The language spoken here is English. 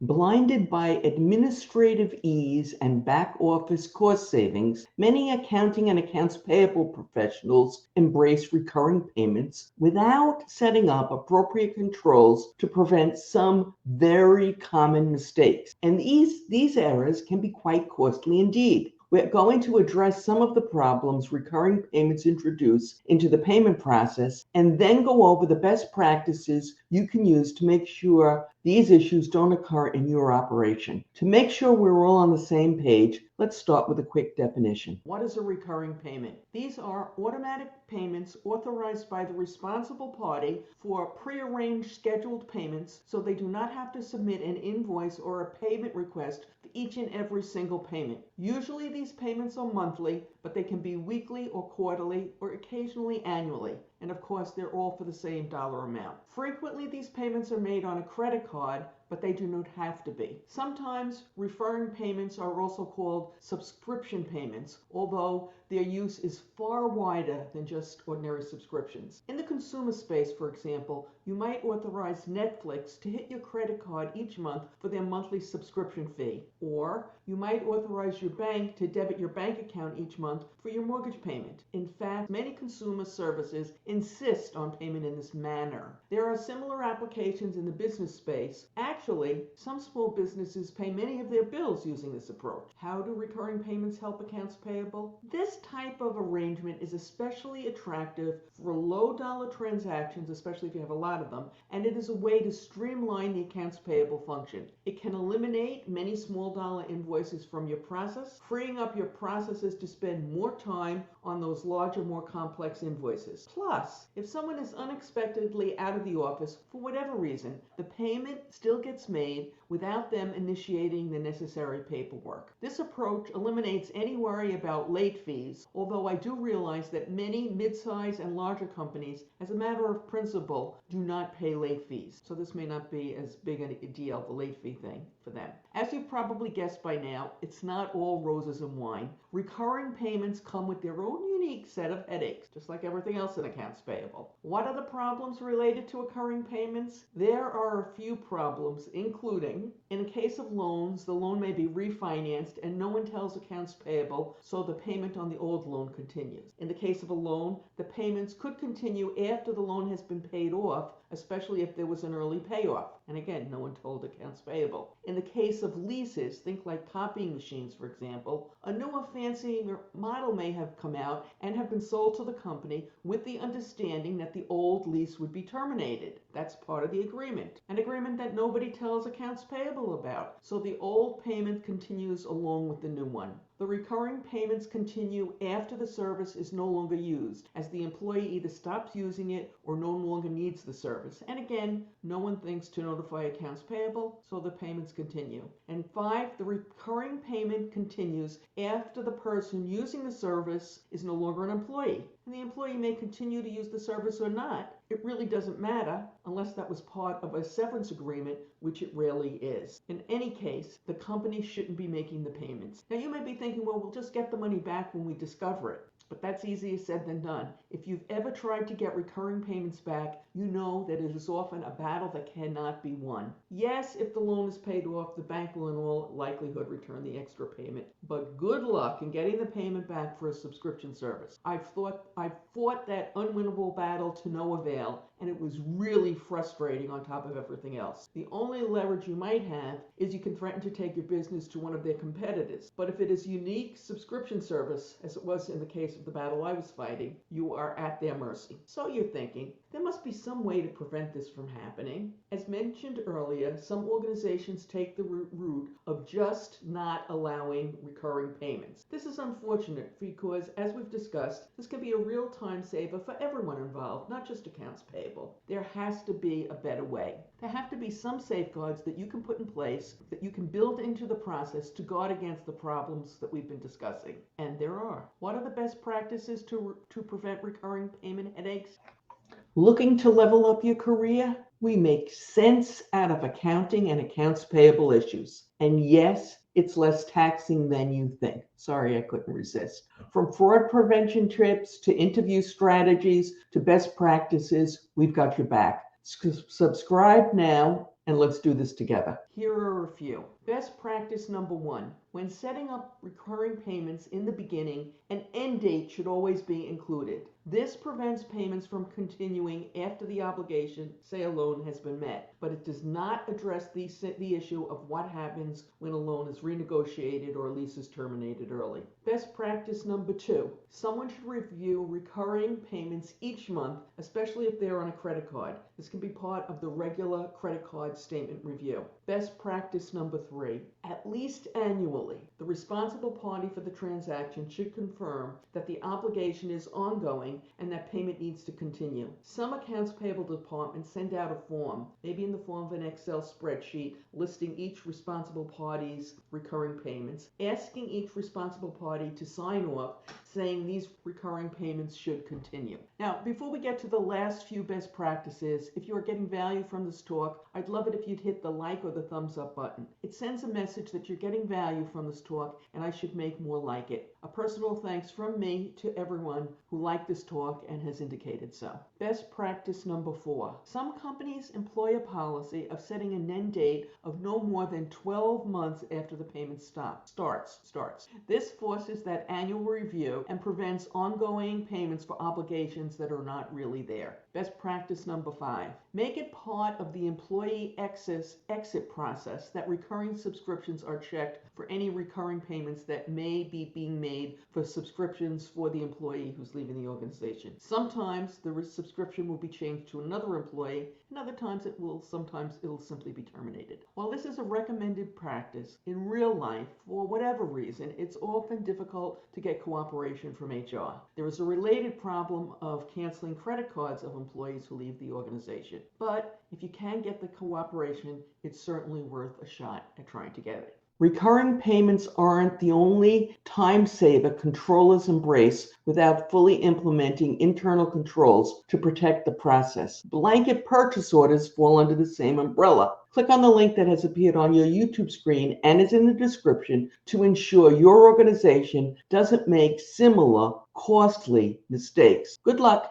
Blinded by administrative ease and back office cost savings, many accounting and accounts payable professionals embrace recurring payments without setting up appropriate controls to prevent some very common mistakes. And these errors can be quite costly indeed. We're going to address some of the problems recurring payments introduce into the payment process and then go over the best practices you can use to make sure these issues don't occur in your operation. To make sure we're all on the same page, let's start with a quick definition. What is a recurring payment? These are automatic payments authorized by the responsible party for prearranged scheduled payments so they do not have to submit an invoice or a payment request for each and every single payment. Usually these payments are monthly, but they can be weekly or quarterly or occasionally annually. And of course, they're all for the same dollar amount. Frequently, these payments are made on a credit card, but they do not have to be. Sometimes recurring payments are also called subscription payments, although their use is far wider than just ordinary subscriptions. In the consumer space, for example, you might authorize Netflix to hit your credit card each month for their monthly subscription fee, or you might authorize your bank to debit your bank account each month for your mortgage payment. In fact, many consumer services insist on payment in this manner. There are similar applications in the business space. Actually, some small businesses pay many of their bills using this approach. How do recurring payments help accounts payable? This type of arrangement is especially attractive for low-dollar transactions, especially if you have a lot of them, and it is a way to streamline the accounts payable function. It can eliminate many small-dollar invoices from your process, freeing up your processes to spend more time on those larger, more complex invoices. Plus, if someone is unexpectedly out of the office for whatever reason, the payment still gets made without them initiating the necessary paperwork. This approach eliminates any worry about late fees, although I do realize that many mid-size and larger companies, as a matter of principle, do not pay late fees. So this may not be as big a deal, the late fee thing, for them. As you've probably guessed by now, it's not all roses and wine. Recurring payments come with their own unique set of headaches, just like everything else in accounts payable. What are the problems related to recurring payments? There are a few problems, including, in a case of loans, the loan may be refinanced and no one tells accounts payable, so the payment on the old loan continues. In the case of a loan, the payments could continue after the loan has been paid off, especially if there was an early payoff. And again, no one told accounts payable. In the case of leases, think like copying machines, for example, a newer fancy model may have come out and have been sold to the company with the understanding that the old lease would be terminated. That's part of the agreement, an agreement that nobody tells accounts payable about. So the old payment continues along with the new one. The recurring payments continue after the service is no longer used, as the employee either stops using it or no longer needs the service. And again, no one thinks to notify accounts payable, so the payments continue. And 5, the recurring payment continues after the person using the service is no longer an employee. And the employee may continue to use the service or not. It really doesn't matter unless that was part of a severance agreement, which it rarely is. In any case, the company shouldn't be making the payments. Now you may be thinking, well, we'll just get the money back when we discover it. But that's easier said than done. If you've ever tried to get recurring payments back, you know that it is often a battle that cannot be won. Yes, if the loan is paid off, the bank will in all likelihood return the extra payment. But good luck in getting the payment back for a subscription service. I've fought that unwinnable battle to no avail, and it was really frustrating on top of everything else. The only leverage you might have is you can threaten to take your business to one of their competitors. But if it is a unique subscription service, as it was in the case of the battle I was fighting, you are at their mercy. So you're thinking, there must be some way to prevent this from happening. As mentioned earlier, some organizations take the route of just not allowing recurring payments. This is unfortunate because, as we've discussed, this can be a real time saver for everyone involved, not just accounts payable. There has to be a better way. There have to be some safeguards that you can put in place, that you can build into the process to guard against the problems that we've been discussing. And there are. What are the best practices to prevent recurring payment headaches? Looking to level up your career? We make sense out of accounting and accounts payable issues. And yes, it's less taxing than you think. Sorry, I couldn't resist. From fraud prevention tips to interview strategies to best practices, we've got your back. Subscribe now and let's do this together. Here are a few. Best practice number 1. When setting up recurring payments in the beginning, an end date should always be included. This prevents payments from continuing after the obligation, say a loan, has been met, but it does not address the issue of what happens when a loan is renegotiated or a lease is terminated early. Best practice number 2. Someone should review recurring payments each month, especially if they're on a credit card. This can be part of the regular credit card statement review. Best practice number 3. At least annually, the responsible party for the transaction should confirm that the obligation is ongoing and that payment needs to continue. Some accounts payable departments send out a form, maybe in the form of an Excel spreadsheet, listing each responsible party's recurring payments, asking each responsible party to sign off, saying these recurring payments should continue. Now, before we get to the last few best practices, if you are getting value from this talk, I'd love it if you'd hit the like or the thumbs up button. It sends a message that you're getting value from this talk and I should make more like it. A personal thanks from me to everyone who liked this talk and has indicated so. Best practice number 4. Some companies employ a policy of setting an end date of no more than 12 months after the payment starts. This forces that annual review and prevents ongoing payments for obligations that are not really there. Best practice number 5. Make it part of the employee exit process that recurring subscriptions are checked for any recurring payments that may be being made for subscriptions for the employee who's leaving the organization. Sometimes the subscription will be changed to another employee, and other times sometimes it'll simply be terminated. While this is a recommended practice, in real life, for whatever reason, it's often difficult to get cooperation from HR. There is a related problem of canceling credit cards of employees who leave the organization. But if you can get the cooperation, it's certainly worth a shot at trying to get it. Recurring payments aren't the only time saver controllers embrace without fully implementing internal controls to protect the process. Blanket purchase orders fall under the same umbrella. Click on the link that has appeared on your YouTube screen and is in the description to ensure your organization doesn't make similar costly mistakes. Good luck.